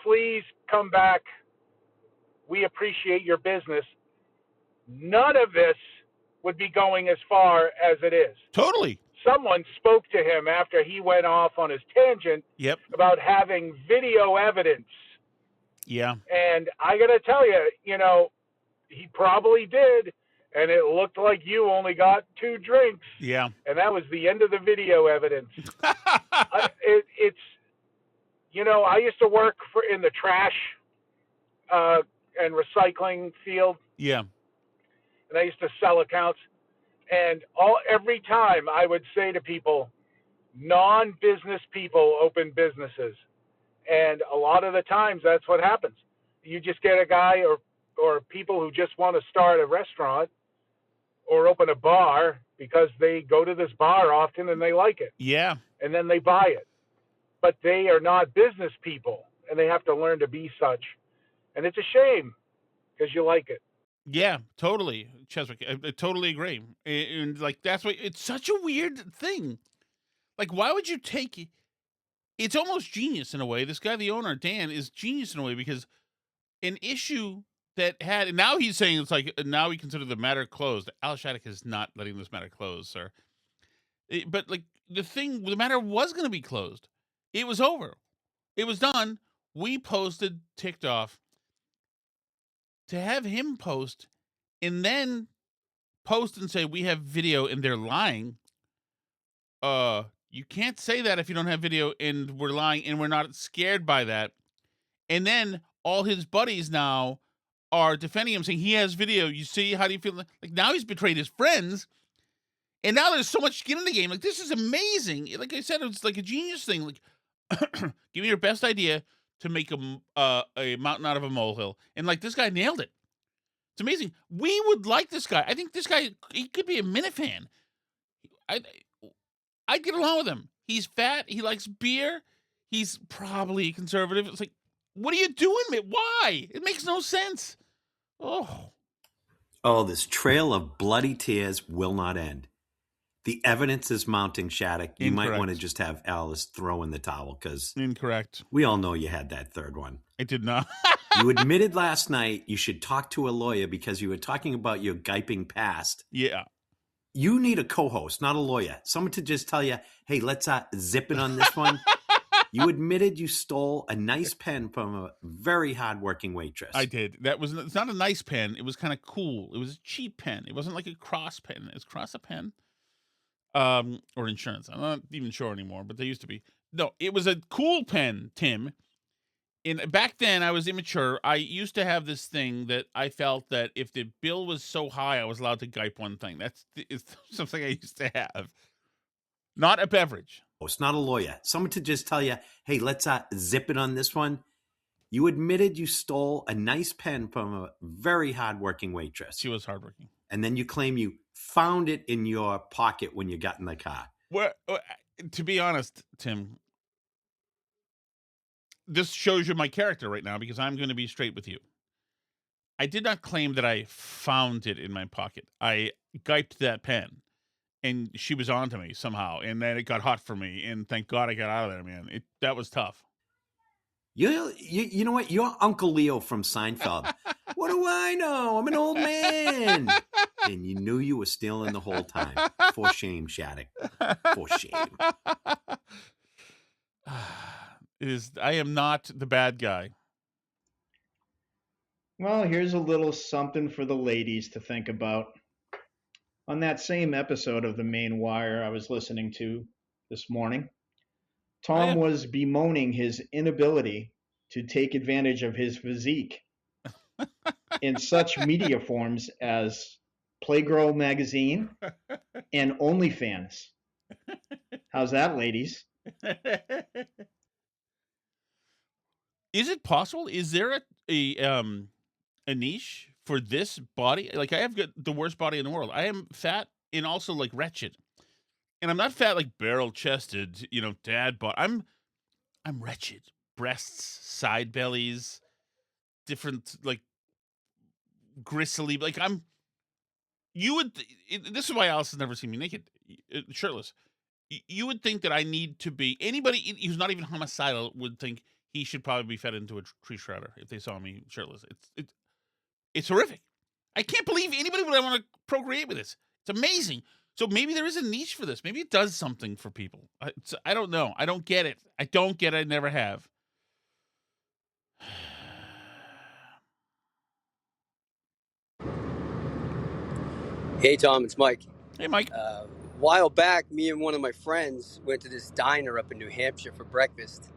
Please come back. We appreciate your business. None of this would be going as far as it is. Totally. Someone spoke to him after he went off on his tangent about having video evidence. Yeah. And I got to tell you, he probably did. And it looked like you only got 2 drinks. Yeah. And that was the end of the video evidence. It's, I used to work in the trash and recycling field. Yeah. And I used to sell accounts. And every time I would say to people, non-business people open businesses. And a lot of the times that's what happens. You just get a guy or people who just want to start a restaurant or open a bar because they go to this bar often and they like it. Yeah. And then they buy it. But they are not business people, and they have to learn to be such. And it's a shame because you like it. Yeah, totally, Cheswick. I totally agree. And like that's why it's such a weird thing. Like, why would you take it? It's almost genius in a way. This guy, the owner, Dan, is genius in a way because an issue that had, and now he's saying it's like, now we consider the matter closed. Al Shattuck is not letting this matter close, sir. But like the matter was going to be closed. It was over. It was done. We posted, ticked off. To have him post and then post and say we have video and they're lying. You can't say that if you don't have video and we're lying and we're not scared by that. And then all his buddies now are defending him, saying he has video. You see, how do you feel? Like now he's betrayed his friends, and now there's so much skin in the game. Like this is amazing. Like I said, it's like a genius thing. Like, give me your best idea to make a mountain out of a molehill, and like this guy nailed it. It's amazing. We would like this guy. I think this guy, he could be a Minifan. I'd get along with him. He's fat. He likes beer. He's probably conservative. It's like, what are you doing, man? Why? It makes no sense. Oh, this trail of bloody tears will not end. The evidence is mounting, Shattuck. You might want to just have Alice throw in the towel because incorrect. We all know you had that third one. I did not. You admitted last night you should talk to a lawyer because you were talking about your giping past. Yeah. You need a co-host, not a lawyer. Someone to just tell you, hey, let's zip it on this one. You admitted you stole a nice pen from a very hardworking waitress. I did. It's not a nice pen. It was kind of cool. It was a cheap pen. It wasn't like a Cross pen. Is Cross a pen? Or insurance. I'm not even sure anymore, but they used to be. No, it was a cool pen, Tim. Back then, I was immature. I used to have this thing that I felt that if the bill was so high, I was allowed to gripe one thing. It's something I used to have. Not a beverage. Oh, it's not a lawyer. Someone to just tell you, hey, let's zip it on this one. You admitted you stole a nice pen from a very hardworking waitress. She was hardworking. And then you claim you found it in your pocket when you got in the car. Well, to be honest, Tim, this shows you my character right now because I'm going to be straight with you. I did not claim that I found it in my pocket. I giped that pen, and she was on to me somehow, and then it got hot for me, and thank God I got out of there, man. That was tough. You know what? You're Uncle Leo from Seinfeld. What do I know? I'm an old man. And you knew you were stealing the whole time. For shame, Shattuck. For shame. I am not the bad guy. Well, here's a little something for the ladies to think about. On that same episode of The Main Wire I was listening to this morning, Tom was bemoaning his inability to take advantage of his physique in such media forms as Playgirl magazine and OnlyFans. How's that, ladies? Is it possible? Is there a niche for this body? Like, I have got the worst body in the world. I am fat and also like wretched, and I'm not fat like barrel chested, dad bod. I'm wretched. Breasts, side bellies, different like gristly. Like you would. This is why Alice has never seen me naked, shirtless. You would think that I need to be. Anybody who's not even homicidal would think he should probably be fed into a tree shredder if they saw me shirtless. It's horrific. I can't believe anybody would want to procreate with this. It's amazing. So maybe there is a niche for this. Maybe it does something for people. I don't know. I don't get it. I don't get it. I never have. Hey, Tom, it's Mike. Hey, Mike. A while back, me and one of my friends went to this diner up in New Hampshire for breakfast,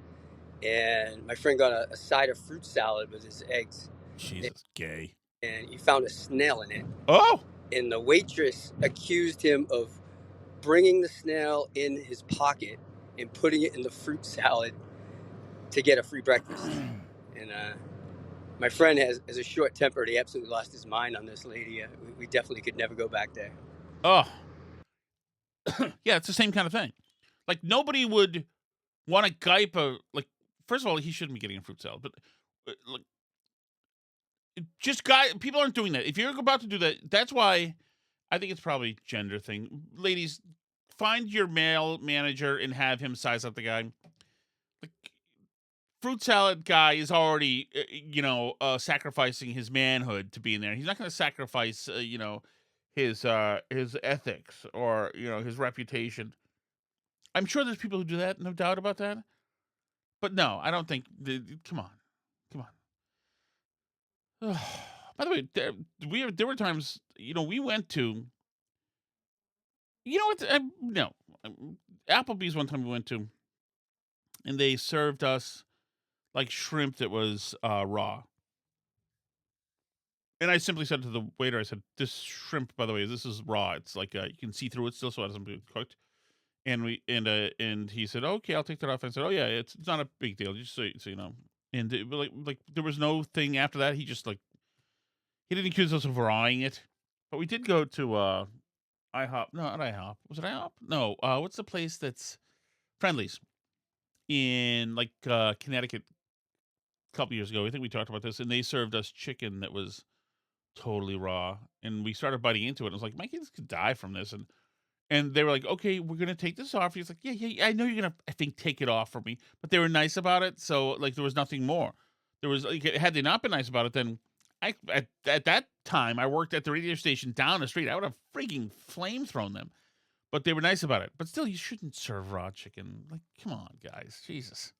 and my friend got a side of fruit salad with his eggs. Jesus, gay. And he found a snail in it. Oh! And the waitress accused him of bringing the snail in his pocket and putting it in the fruit salad to get a free breakfast. And my friend has a short temper. He absolutely lost his mind on this lady. We definitely could never go back there. Oh. Yeah, it's the same kind of thing. Like, nobody would want to gype first of all, he shouldn't be getting a fruit salad, but people aren't doing that. If you're about to do that, that's why I think it's probably a gender thing. Ladies, find your male manager and have him size up the guy. Like, fruit salad guy is already, sacrificing his manhood to be in there. He's not going to sacrifice, his ethics or, his reputation. I'm sure there's people who do that, no doubt about that. But no, I don't think. Come on. By the way, there were times, we went to. You know what? No, Applebee's one time we went to, and they served us like shrimp that was raw. And I simply said to the waiter, I said, "This shrimp, by the way, this is raw. It's like you can see through it still, so it hasn't been cooked." And he said, "Okay, I'll take that off." I said, "Oh yeah, it's not a big deal, just so you know." And like there was no thing after that. He just he didn't accuse us of rawing it, but we did go to IHOP. No, not IHOP. Was it IHOP? No. What's the place that's Friendly's in Connecticut a couple years ago? I think we talked about this, and they served us chicken that was totally raw, and we started biting into it. I was like, my kids could die from this, and they were like, "Okay, we're gonna take this off." He's like, "Yeah, I know you're gonna, I think, take it off for me," but they were nice about it, so there was nothing more. There was had they not been nice about it, then at that time I worked at the radio station down the street. I would have freaking flamethrown them, but they were nice about it. But still, you shouldn't serve raw chicken. Like, come on, guys, Jesus.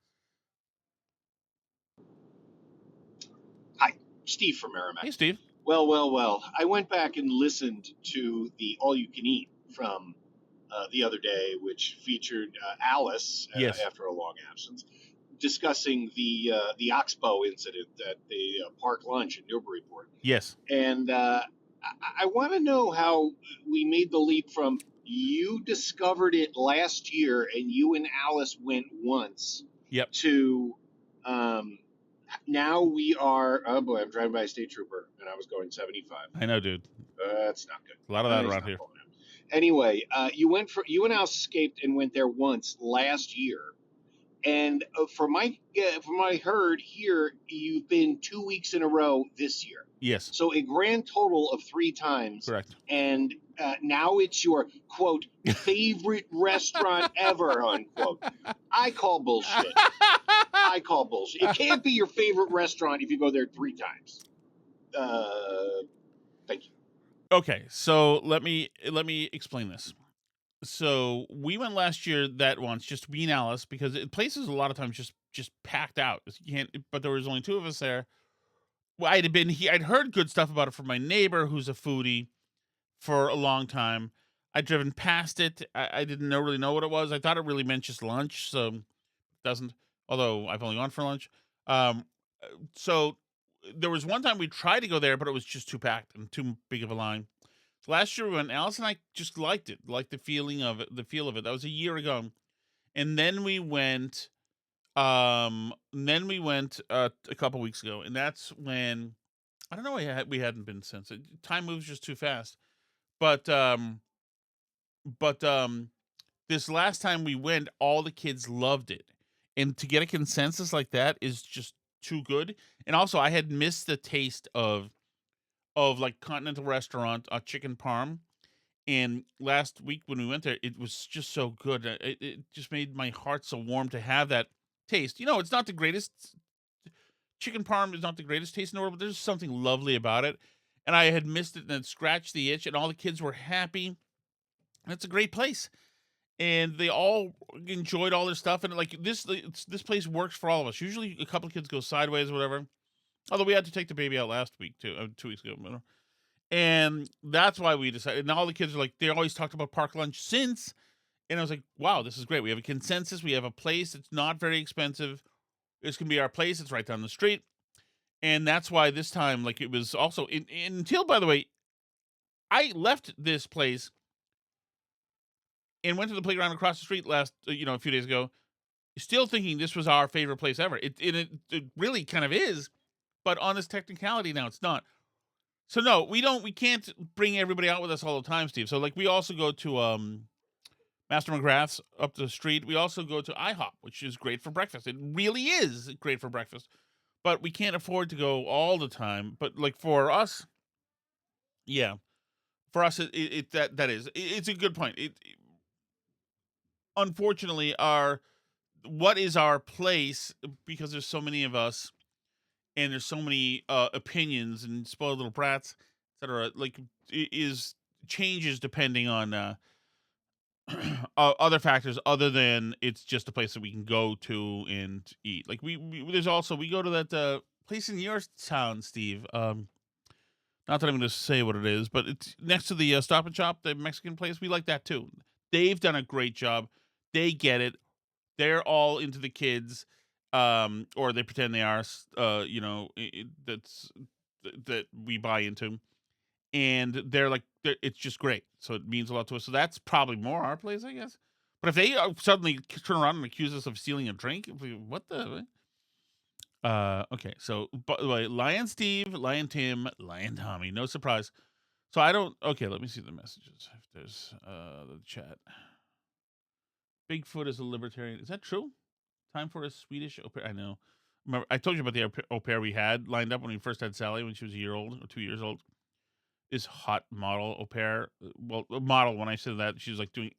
Hi, Steve from Merrimack. Hey, Steve. Well. I went back and listened to the All You Can Eat from the other day, which featured Alice Yes. after a long absence, discussing the Oxbow incident at the park lunch in Newburyport. Yes. And I want to know how we made the leap from you discovered it last year and you and Alice went once. Yep. To now we are, oh boy, I'm driving by a state trooper and I was going 75. I know, dude. That's not good. A lot of that around here. Anyway, you and Alice escaped and went there once last year. And from my heard here, you've been 2 weeks in a row this year. Yes. So a grand total of 3 times. Correct. And now it's your, quote, favorite restaurant ever, unquote. I call bullshit. It can't be your favorite restaurant if you go there 3 times. Thank you. Okay, so let me explain this. So we went last year that once, just me and Alice, because places a lot of times just packed out. You can't, but there was only 2 of us there. Well, I'd heard good stuff about it from my neighbor who's a foodie for a long time. I'd driven past it. I didn't really know what it was. I thought it really meant just lunch, so it doesn't. Although I've only gone for lunch. So there was one time we tried to go there, but it was just too packed and too big of a line. So last year we went. Alice and I just liked it, liked the feeling of it, the feel of it. That was a year ago, and then we went. A couple weeks ago, and that's when I don't know. We hadn't been since. Time moves just too fast. But but this last time we went, all the kids loved it, and to get a consensus like that is just too good. And also, I had missed the taste of like continental restaurant chicken parm. And last week when we went there, it was just so good. It just made my heart so warm to have that taste. It's not the greatest chicken parm is not the greatest taste in the world, but there's something lovely about it. And I had missed it and it scratched the itch, and all the kids were happy. And it's a great place. And they all enjoyed all their stuff. And like this place works for all of us. Usually a couple of kids go sideways or whatever. Although we had to take the baby out last week too, 2 weeks ago. And that's why we decided. And all the kids are like, they always talked about park lunch since. And I was like, wow, this is great. We have a consensus. We have a place. It's not very expensive. This can be our place. It's right down the street. And that's why this time, like, it was also until, by the way, I left this place and went to the playground across the street a few days ago, still thinking this was our favorite place ever. It really kind of is, but on this technicality now, it's not. So no, we can't bring everybody out with us all the time, Steve. So like, we also go to Master McGrath's up the street. We also go to IHOP, which is great for breakfast. It really is great for breakfast. But we can't afford to go all the time. But like for us, yeah, for us, it's a good point. Unfortunately, what is our place, because there's so many of us and there's so many opinions and spoiled little brats, etc. Like, is changes depending on other factors other than it's just a place that we can go to and eat. Like we go to that place in your town, Steve. Not that I'm going to say what it is, but it's next to the Stop and Shop, the Mexican place. We like that too. They've done a great job. They get it. They're all into the kids, or they pretend they are. That we buy into, and it's just great. So it means a lot to us. So that's probably more our place, I guess. But if they suddenly turn around and accuse us of stealing a drink, what the? Okay. So, by the way, Lion Steve, Lion Tim, Lion Tommy. No surprise. So I don't. Okay, let me see the messages. If there's the chat. Bigfoot is a libertarian. Is that true? Time for a Swedish au pair. I know. Remember, I told you about the au pair we had lined up when we first had Sally when she was a year old or 2 years old. This hot model au pair. Well, model, when I said that, she was like doing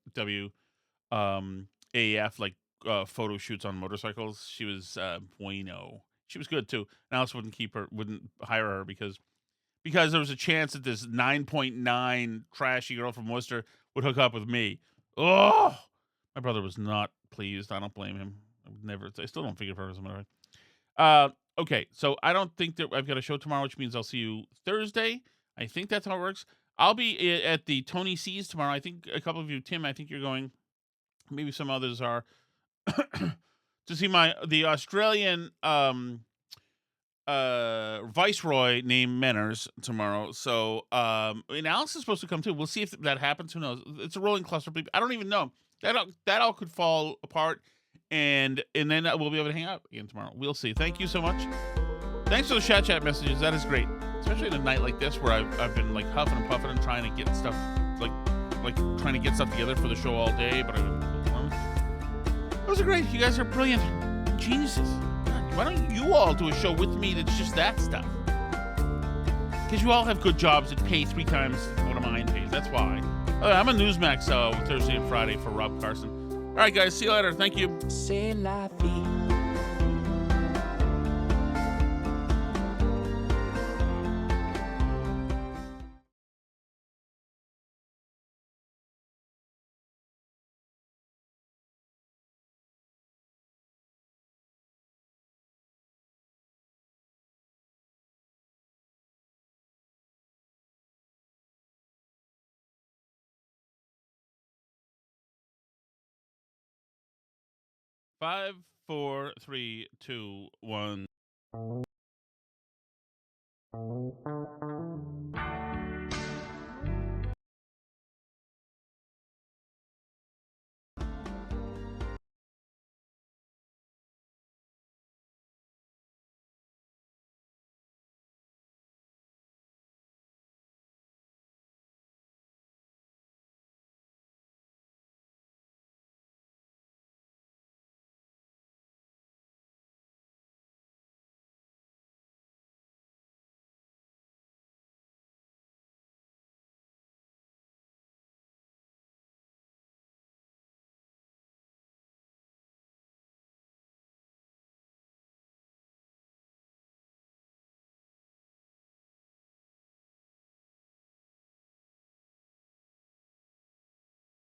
AF, like photo shoots on motorcycles. She was bueno. She was good too. And Alice wouldn't hire her because there was a chance that this 9.9 trashy girl from Worcester would hook up with me. Oh, my brother was not pleased. I don't blame him. I still don't figure for him. Okay, so I don't think that I've got a show tomorrow, which means I'll see you Thursday. I think that's how it works. I'll be at the Tony C's tomorrow. I think a couple of you, Tim, I think you're going. Maybe some others are to see the Australian viceroy named Menners tomorrow. So and Alice is supposed to come too. We'll see if that happens. Who knows? It's a rolling cluster. I don't even know. That all could fall apart, and then we'll be able to hang out again tomorrow. We'll see. Thank you so much. Thanks for the chat messages. That is great, especially in a night like this where I've been like huffing and puffing and trying to get stuff like trying to get stuff together for the show all day. But those are great. You guys are brilliant geniuses. God, why don't you all do a show with me that's just that stuff? Because you all have good jobs that pay 3 times what a mine pays. That's why. I'm a Newsmax Thursday and Friday for Rob Carson. All right, guys. See you later. Thank you. C'est la vie. Five, 4, 3, 2, 1.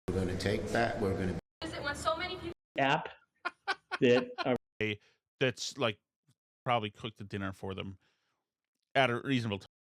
We're going to take that. We're going to. Is it when so many people app that that's like probably cooked the dinner for them at a reasonable time.